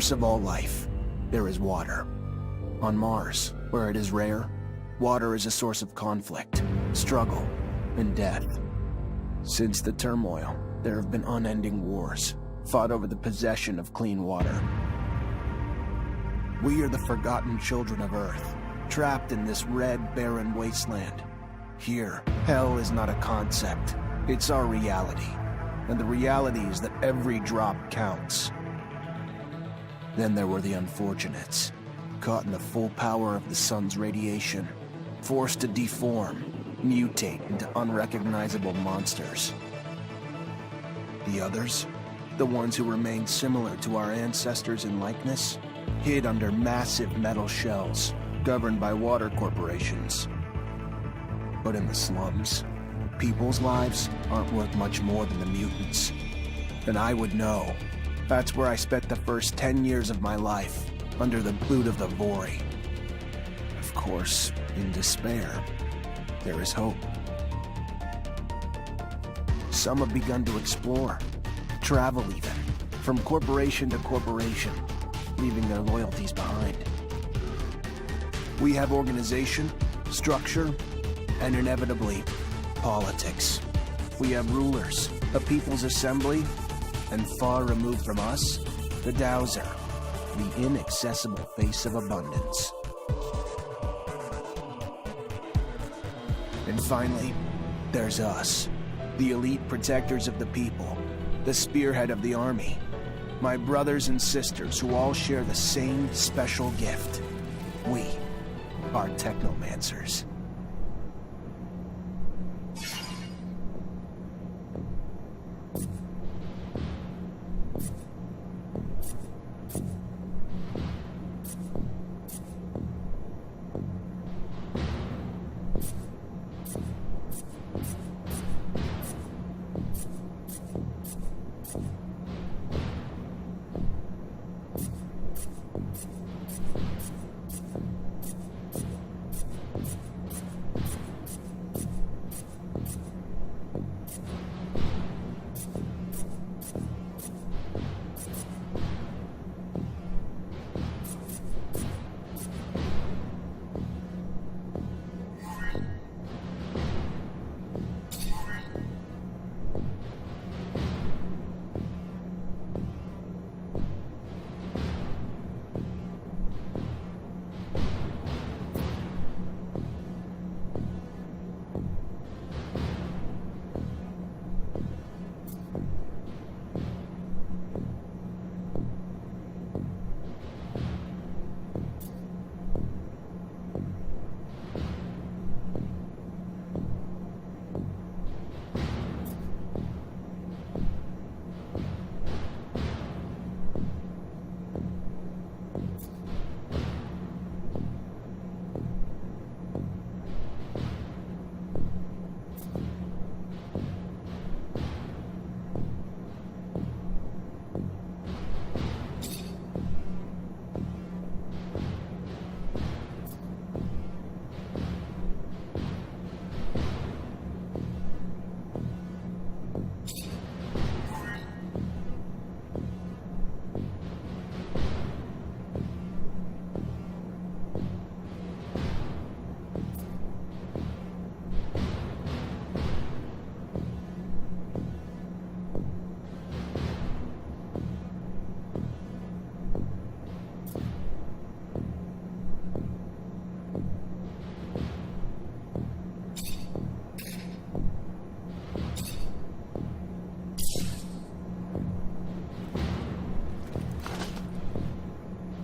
source of all life, there is water. On Mars, where it is rare, water is a source of conflict, struggle, and death. Since the turmoil, there have been unending wars, fought over the possession of clean water. We are the forgotten children of Earth, trapped in this red, barren wasteland. Here, hell is not a concept, it's our reality. And the reality is that every drop counts. Then there were the unfortunates, caught in the full power of the sun's radiation, forced to deform, mutate into unrecognizable monsters. The others, the ones who remained similar to our ancestors in likeness, hid under massive metal shells, governed by water corporations. But in the slums, people's lives aren't worth much more than the mutants. And I would know. That's where I spent the first 10 years of my life, under the boot of the Vori. Of course, in despair, there is hope. Some have begun to explore, travel even, from corporation to corporation, leaving their loyalties behind. We have organization, structure, and inevitably, politics. We have rulers, a people's assembly, and far removed from us, the Dowser, the inaccessible face of abundance. And finally, there's us, the elite protectors of the people, the spearhead of the army, my brothers and sisters who all share the same special gift. We are Technomancers.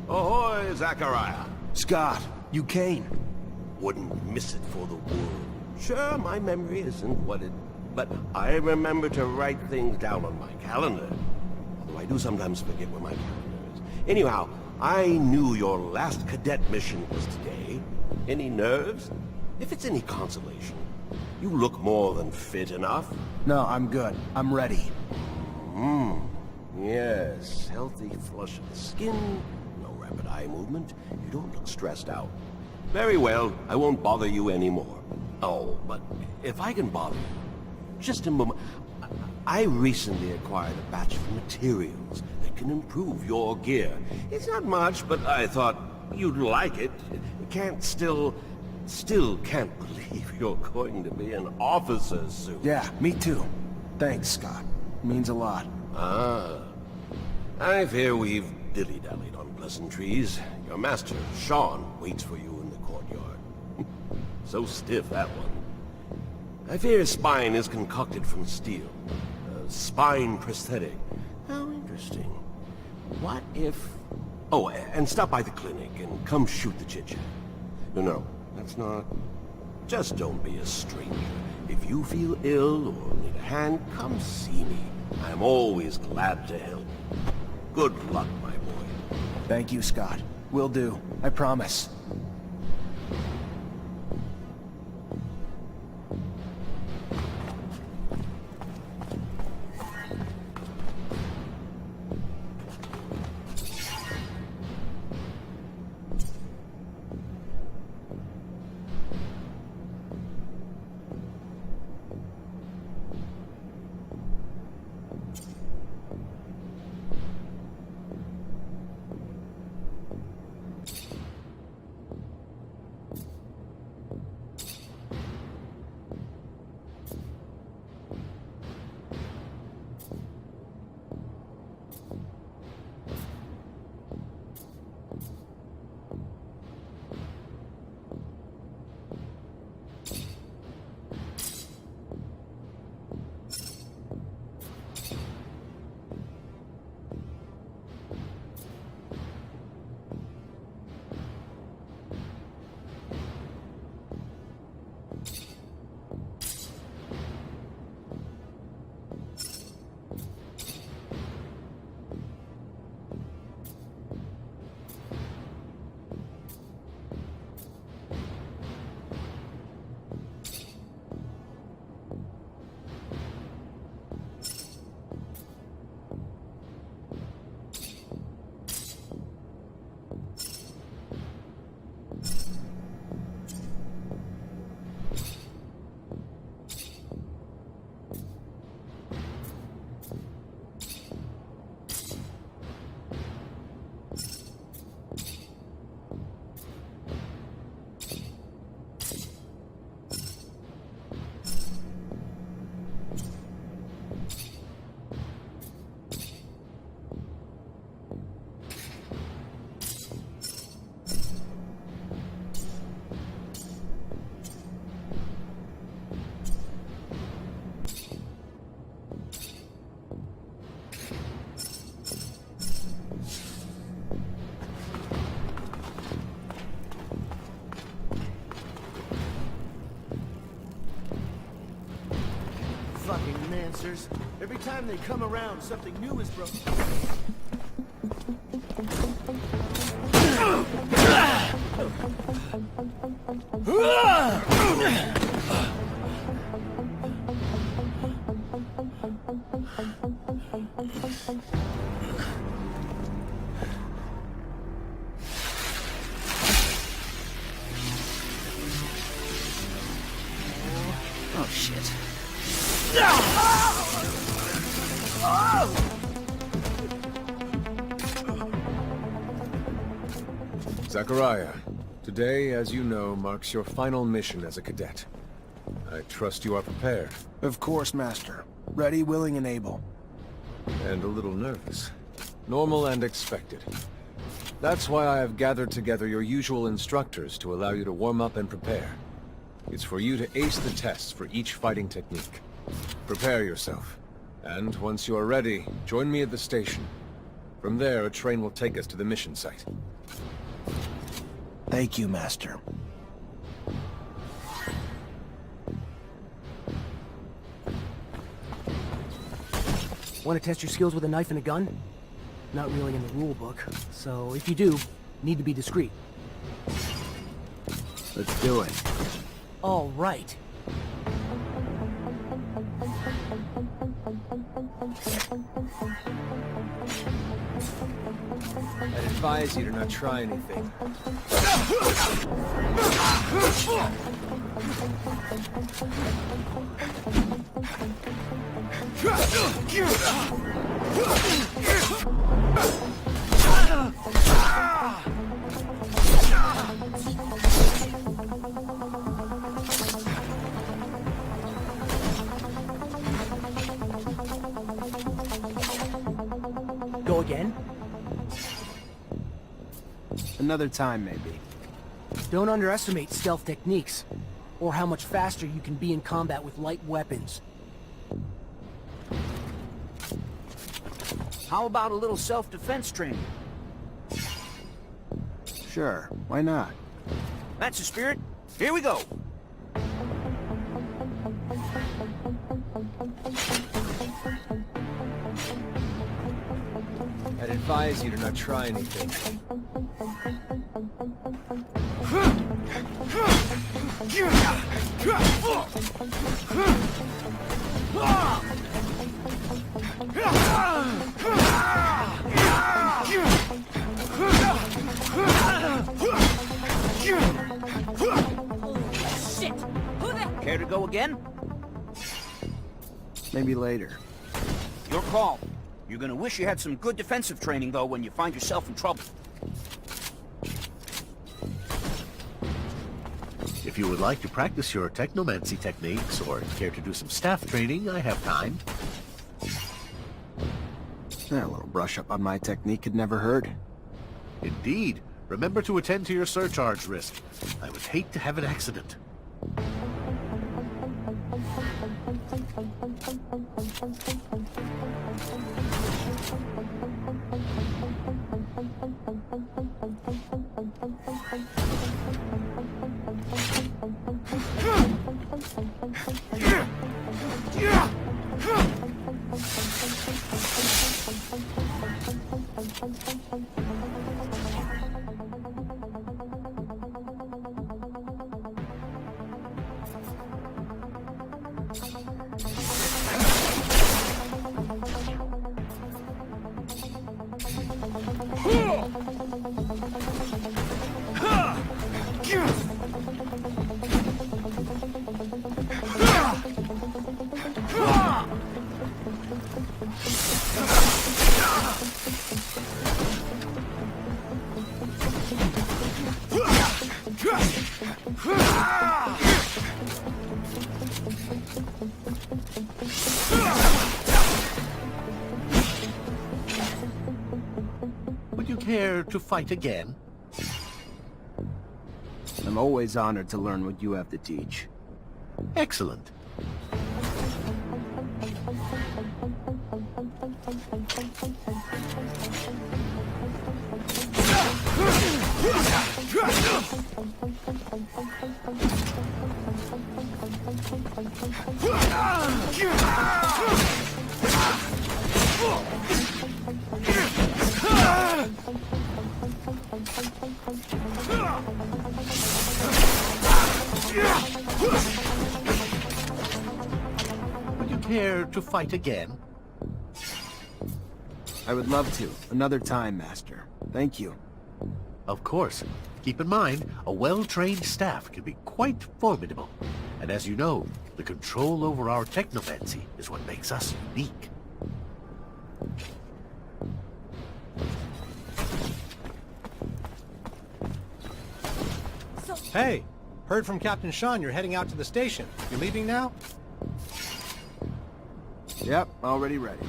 Ahoy, Zachariah. Scott, you came. Wouldn't miss it for the world. Sure, my memory isn't what it... But I remember to write things down on my calendar. Although I do sometimes forget where my calendar is. Anyhow, I knew your last cadet mission was today. Any nerves? If it's any consolation, you look more than fit enough. No, I'm good. I'm ready. Yes, healthy flush of the skin, no rapid eye movement. You don't look stressed out. Very well, I won't bother you anymore. Oh, but if I can bother you, just a moment. I recently acquired a batch of materials that can improve your gear. It's not much, but I thought you'd like it. Still can't believe you're going to be an officer soon. Yeah, me too. Thanks, Scott. Means a lot. Ah. I fear we've dilly-dallied on pleasantries. Your master, Sean, waits for you in the courtyard. So stiff, that one. I fear his spine is concocted from steel. A spine prosthetic. How interesting. What if... Oh, and stop by the clinic and come shoot the chit-chat. No, that's not... Just don't be a stranger. If you feel ill or need a hand, come see me. I'm always glad to help. Good luck, my boy. Thank you, Scott. Will do. I promise. Mancers. Every time they come around, something new is broken. Oh, shit. Zachariah, today, as you know, marks your final mission as a cadet. I trust you are prepared. Of course, Master. Ready, willing, and able. And a little nervous. Normal and expected. That's why I have gathered together your usual instructors to allow you to warm up and prepare. It's for you to ace the tests for each fighting technique. Prepare yourself. And once you are ready, join me at the station. From there, a train will take us to the mission site. Thank you, Master. Want to test your skills with a knife and a gun? Not really in the rule book, so if you do, need to be discreet. Let's do it. All right. I'd advise you to not try anything. Go again? Another time, maybe. Don't underestimate stealth techniques, or how much faster you can be in combat with light weapons. How about a little self-defense training? Sure, why not? That's the spirit. Here we go. I'd advise you to not try anything. Shit! Care to go again? Maybe later. Your call. You're gonna wish you had some good defensive training, though, when you find yourself in trouble. If you would like to practice your technomancy techniques or care to do some staff training, I have time. A little brush up on my technique could never hurt. Indeed. Remember to attend to your surcharge risk. I would hate to have an accident. Would you care to fight again? I'm always honored to learn what you have to teach. Excellent. Would you care to fight again? I would love to. Another time, Master. Thank you. Of course. Keep in mind, a well-trained staff can be quite formidable. And as you know, the control over our technomancy is what makes us unique. Hey, heard from Captain Sean you're heading out to the station. You leaving now? Yep, already ready.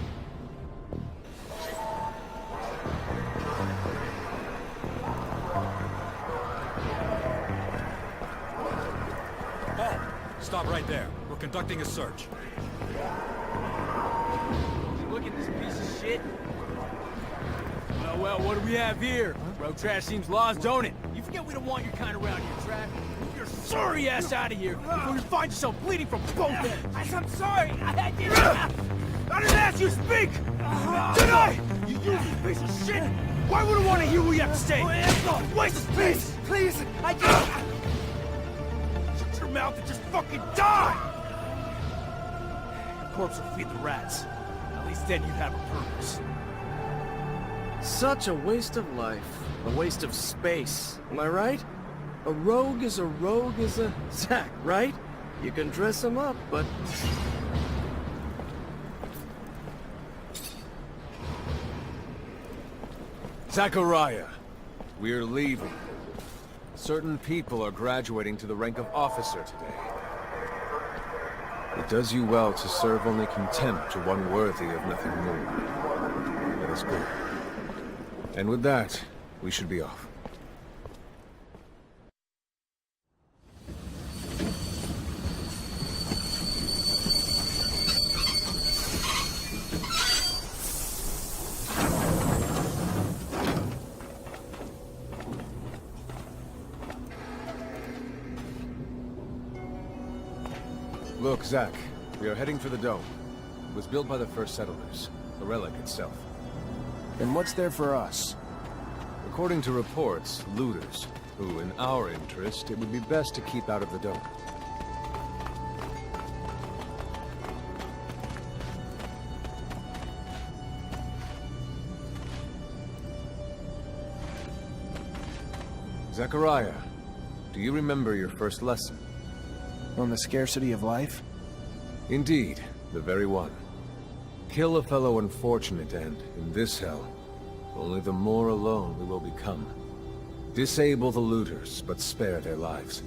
Halt! Stop right there. We're conducting a search. Look at this piece of shit. Well, what do we have here? Road trash seems lost, don't it? You forget we don't want your kind around here, Trav. Move your sorry ass out of here before you find yourself bleeding from both ends. I'm sorry. I didn't. I didn't ask you to speak. Did I? You useless piece of shit. Why would I want to hear what you have to say? Waste of space. Please, I just. Shut your mouth and just fucking die. The corpse will feed the rats. At least then you'd have a purpose. Such a waste of life. A waste of space. Am I right? A rogue is a Zack, right? You can dress him up, but... Zachariah, we're leaving. Certain people are graduating to the rank of officer today. It does you well to serve only contempt to one worthy of nothing more. Let us go. And with that, we should be off. Look, Zach, we are heading for the dome. It was built by the first settlers, a relic itself. And what's there for us? According to reports, looters, who, in our interest, it would be best to keep out of the dome. Zachariah, do you remember your first lesson? On the scarcity of life? Indeed, the very one. Kill a fellow unfortunate and, in this hell, only the more alone we will become. Disable the looters, but spare their lives.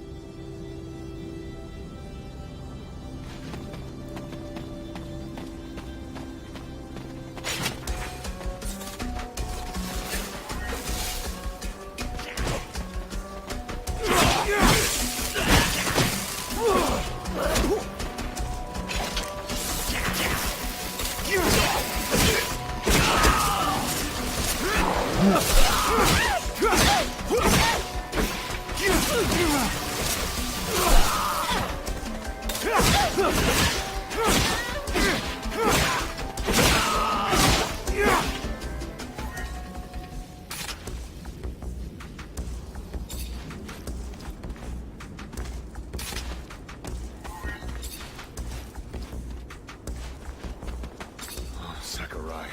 Zachariah,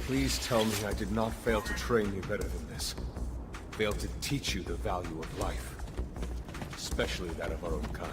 please tell me I did not fail to train you better than this. Fail to teach you the value of life. Especially that of our own kind.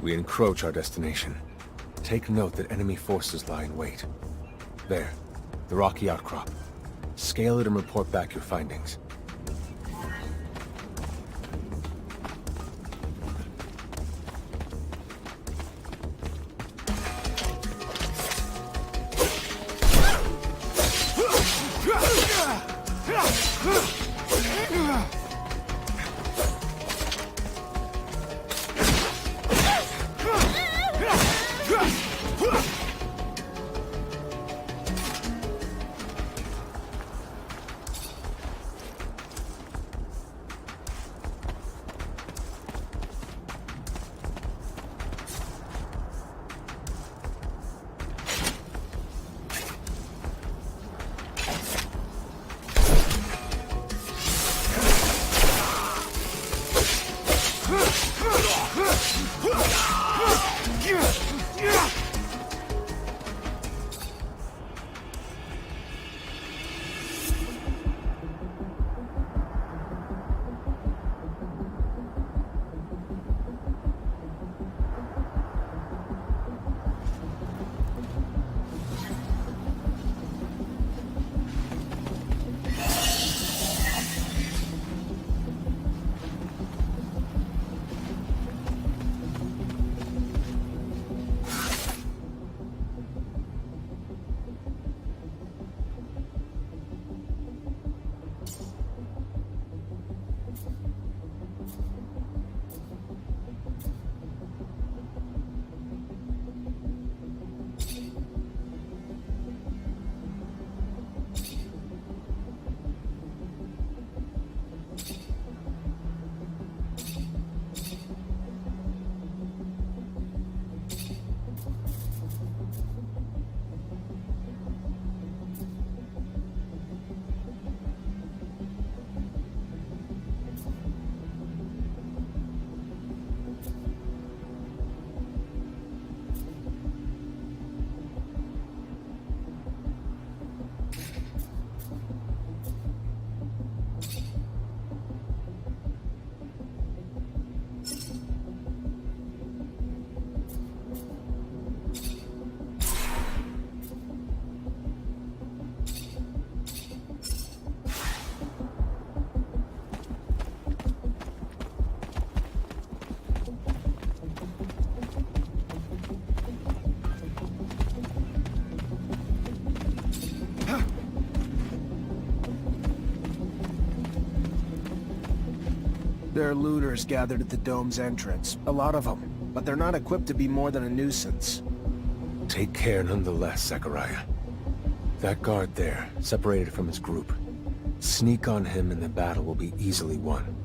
We encroach our destination. Take note that enemy forces lie in wait. There, the rocky outcrop. Scale it and report back your findings. There are looters gathered at the dome's entrance. A lot of them. But they're not equipped to be more than a nuisance. Take care nonetheless, Zachariah. That guard there, separated from his group. Sneak on him and the battle will be easily won.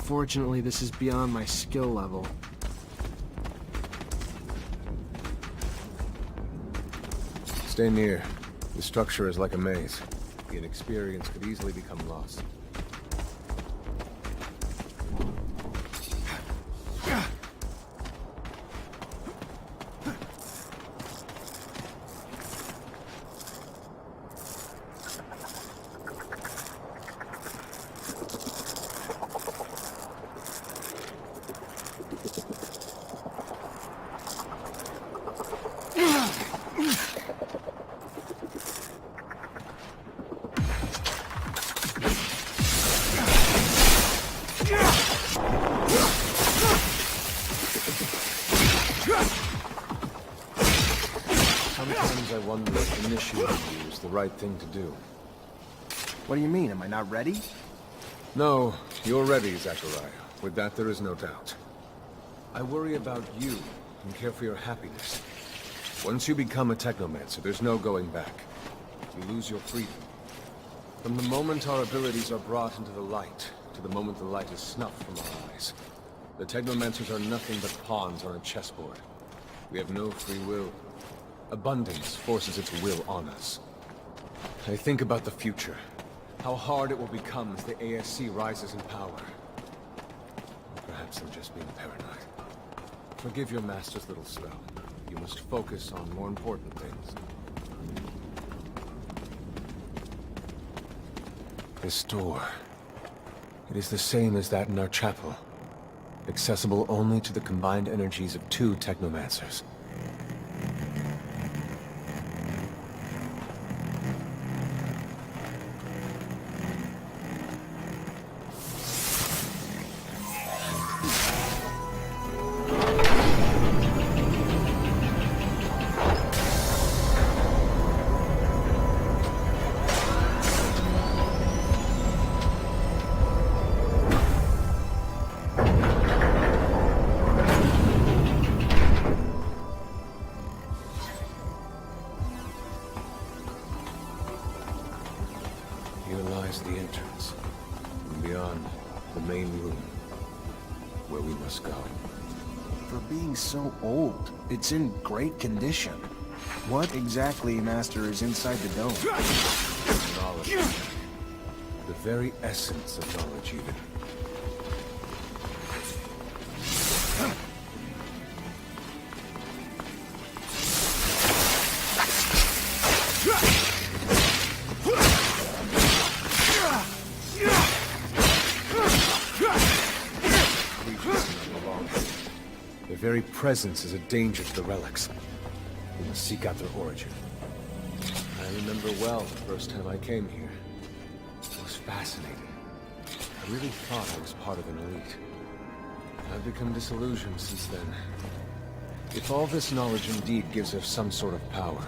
Unfortunately, this is beyond my skill level. Stay near. The structure is like a maze. The inexperience could easily become lost. Sometimes I wonder if initiating you is the right thing to do. What do you mean? Am I not ready? No, you're ready, Zachariah. With that, there is no doubt. I worry about you and care for your happiness. Once you become a Technomancer, there's no going back. You lose your freedom. From the moment our abilities are brought into the light, to the moment the light is snuffed from our eyes, the Technomancers are nothing but pawns on a chessboard. We have no free will. Abundance forces its will on us. I think about the future. How hard it will become as the ASC rises in power. Perhaps I'm just being paranoid. Forgive your master's little spell. You must focus on more important things. This door. It is the same as that in our chapel. Accessible only to the combined energies of 2 Technomancers. Here lies the entrance. And beyond, the main room. Where we must go. For being so old, it's in great condition. What exactly, Master, is inside the dome? Knowledge. The very essence of knowledge, even. Their very presence is a danger to the relics. We must seek out their origin. I remember well the first time I came here. I was fascinated. I really thought I was part of an elite. I've become disillusioned since then. If all this knowledge indeed gives us some sort of power,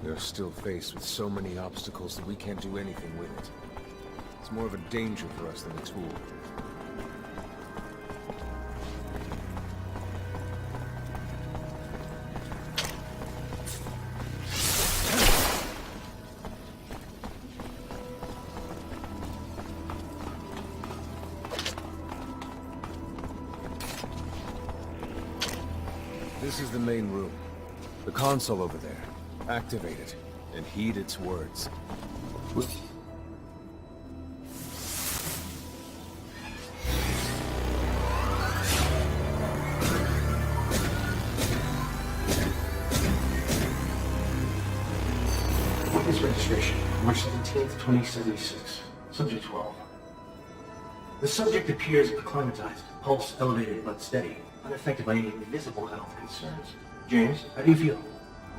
we are still faced with so many obstacles that we can't do anything with it. It's more of a danger for us than a tool. This is the main room. The console over there. Activate it, and heed its words. Witness registration, March 17th, 2076. Subject 12. The subject appears acclimatized, pulse elevated but steady, unaffected by any visible health concerns. James, how do you feel?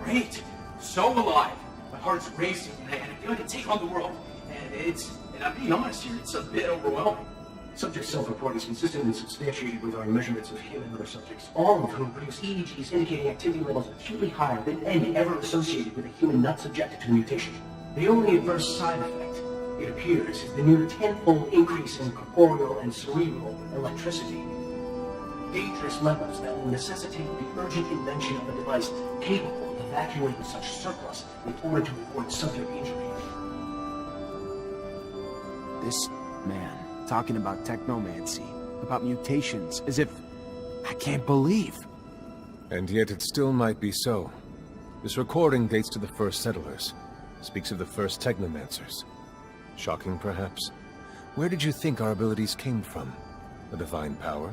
Great! So alive! My heart's racing, and I feel like I can take on the world. And I'm being honest here, it's a bit overwhelming. Subject self-report is consistent and substantiated with our measurements of him and other subjects, all of whom produce EEGs indicating activity levels acutely higher than any ever associated with a human not subjected to the mutation. The only adverse side effect, it appears, is the near tenfold increase in corporeal and cerebral electricity. Dangerous levels that will necessitate the urgent invention of a device capable of evacuating such surplus in order to avoid subject injury. This man, talking about technomancy, about mutations, as if I can't believe. And yet it still might be so. This recording dates to the first settlers. Speaks of the first Technomancers. Shocking, perhaps? Where did you think our abilities came from? A divine power?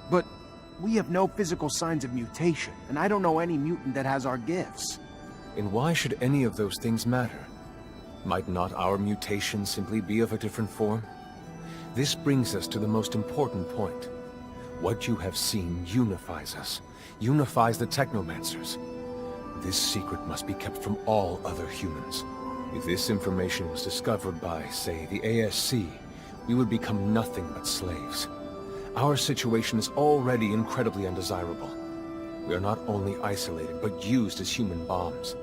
But we have no physical signs of mutation, and I don't know any mutant that has our gifts. And why should any of those things matter? Might not our mutation simply be of a different form? This brings us to the most important point. What you have seen unifies us, unifies the Technomancers. This secret must be kept from all other humans. If this information was discovered by, say, the ASC, we would become nothing but slaves. Our situation is already incredibly undesirable. We are not only isolated, but used as human bombs.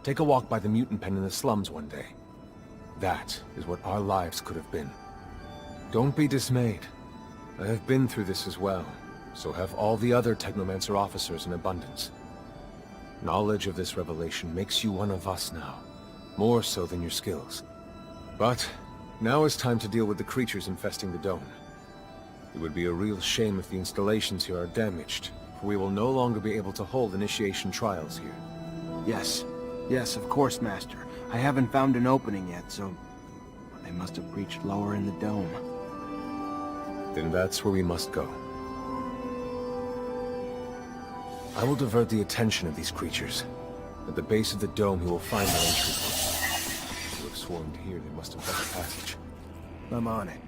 Take a walk by the mutant pen in the slums one day. That is what our lives could have been. Don't be dismayed. I have been through this as well, so have all the other Technomancer officers in abundance. Knowledge of this revelation makes you one of us now, more so than your skills. But now is time to deal with the creatures infesting the dome. It would be a real shame if the installations here are damaged, for we will no longer be able to hold initiation trials here. Yes, of course, Master. I haven't found an opening yet, so they must have breached lower in the dome. Then that's where we must go. I will divert the attention of these creatures. At the base of the dome, you will find our entry point. You have swarmed here, they must have left a passage. I'm on it.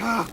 Ah!